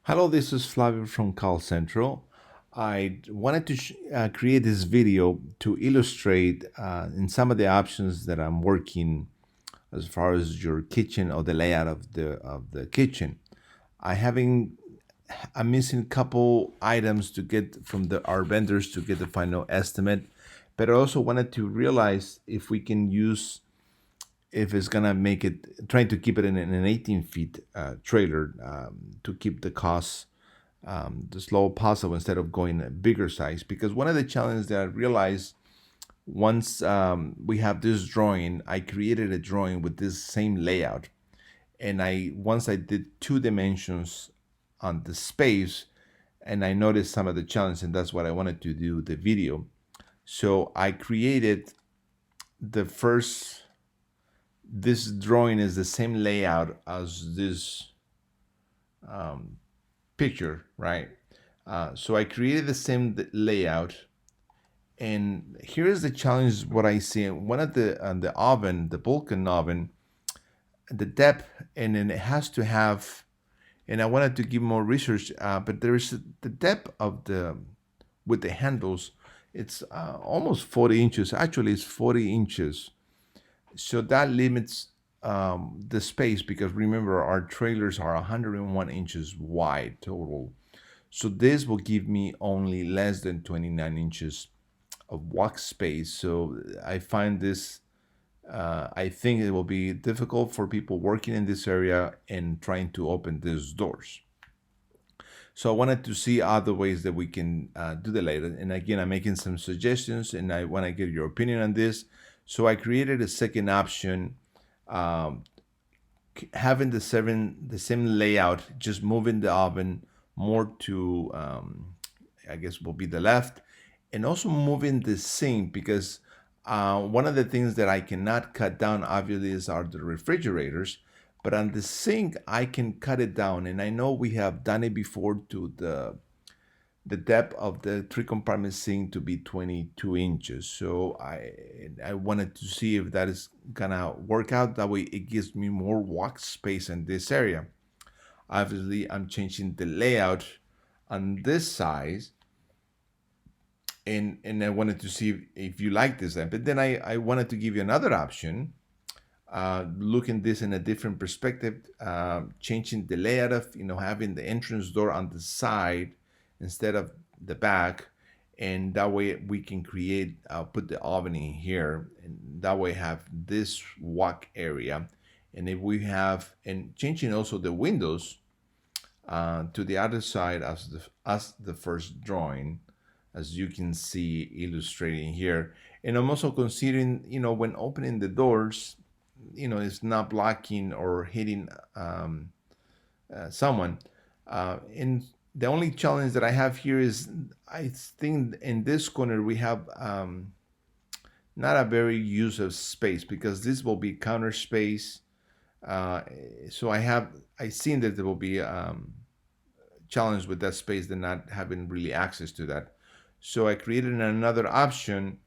Hello, this is Flavio from Call Central. I wanted to create this video to illustrate in some of the options that I'm working as far as your kitchen or the layout of the kitchen. I having I'm missing a couple items to get from our vendors to get the final estimate, but I also wanted to realize if we can use if it's gonna make it trying to keep it in an 18 feet trailer to keep the costs the low possible instead of going a bigger size. Because one of the challenges that I realized once we have this drawing, I created a drawing with this same layout, and I once I did 2 dimensions on the space, and I noticed some of the challenges, and that's what I wanted to do the video. So I created the first. This drawing is the same layout as this picture, right? So I created the same layout, and here is the challenge. What I see, one of the oven, the Vulcan oven, the depth, and then it has to have. And I wanted to give more research, but there is the depth of the with the handles. It's almost 40 inches. Actually, it's 40 inches. So that limits the space because remember our trailers are 101 inches wide total. So this will give me only less than 29 inches of walk space. So I find this, I think it will be difficult for people working in this area and trying to open these doors. So I wanted to see other ways that we can do the layout. And again, I'm making some suggestions and I want to get your opinion on this. So I created a second option, um, having the same layout, just moving the oven more to, I guess will be the left, and also moving the sink because one of the things that I cannot cut down obviously are the refrigerators, but on the sink I can cut it down, and I know we have done it before to the depth of the three compartment sink to be 22 inches. So I wanted to see if that is gonna work out. That way it gives me more walk space in this area. Obviously, I'm changing the layout on this size, and I wanted to see if you like this. But then I wanted to give you another option, looking this in a different perspective, changing the layout of having the entrance door on the side instead of the back, and that way we can create put the oven in here, and that way have this walk area. And if we have and changing also the windows to the other side as the first drawing, as you can see illustrating here. And I'm also considering, when opening the doors, it's not blocking or hitting someone. And the only challenge that I have here is I think in this corner we have not a very use of space because this will be counter space. So I seen that there will be challenge with that space than not having really access to that. So I created another option,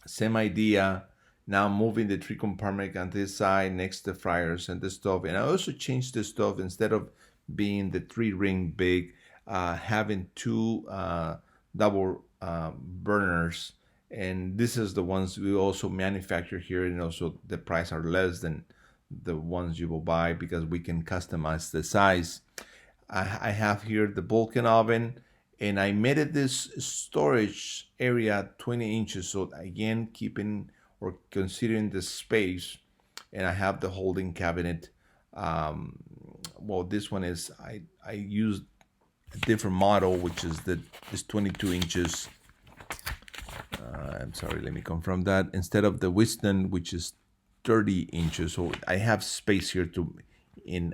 same idea. Now moving the three compartment on this side next to the fryers and the stove. And I also changed the stove instead of being the 3 ring big, having two double burners. And this is the ones we also manufacture here, and also the price are less than the ones you will buy because we can customize the size. I have here the Vulcan oven, and I made it this storage area 20 inches. So again, keeping or considering the space, and I have the holding cabinet. Well, this one is I used a different model, which is this 22 inches. I'm sorry, let me confirm that instead of the Wisdom, which is 30 inches. So I have space here to in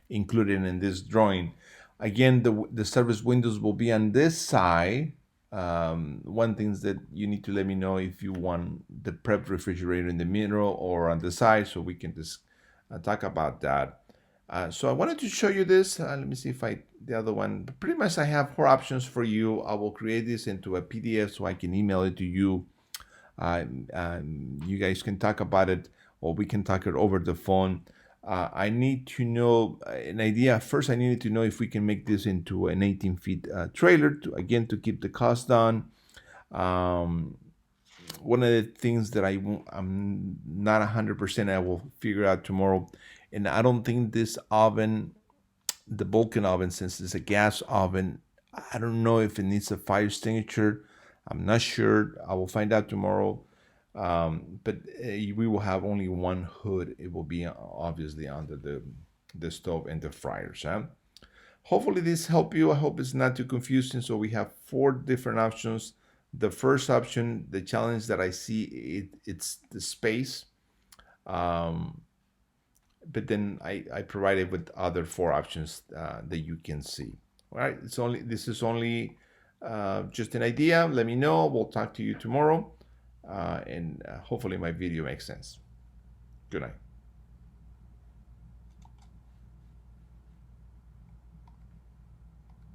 included in this drawing. Again, the service windows will be on this side. One thing is that you need to let me know if you want the prep refrigerator in the middle or on the side, so we can just talk about that. So I wanted to show you this. Let me see if the other one. But pretty much I have 4 options for you. I will create this into a PDF so I can email it to you. You guys can talk about it, or we can talk it over the phone. I need to know an idea. First, I needed to know if we can make this into an 18 feet trailer, to keep the cost down. Um, One of the things that I'm not 100%, I will figure out tomorrow. And I don't think this oven, the Vulcan oven, since it's a gas oven, I don't know if it needs a fire extinguisher. I'm not sure. I will find out tomorrow. But we will have only one hood. It will be obviously under the stove and the fryers. Huh? Hopefully this helped you. I hope it's not too confusing. So we have four different options. The first option, the challenge that I see, it's the space. Um, but then I provided with other four options that you can see. All right, this is only just an idea. Let me know. We'll talk to you tomorrow, and hopefully my video makes sense. Good night.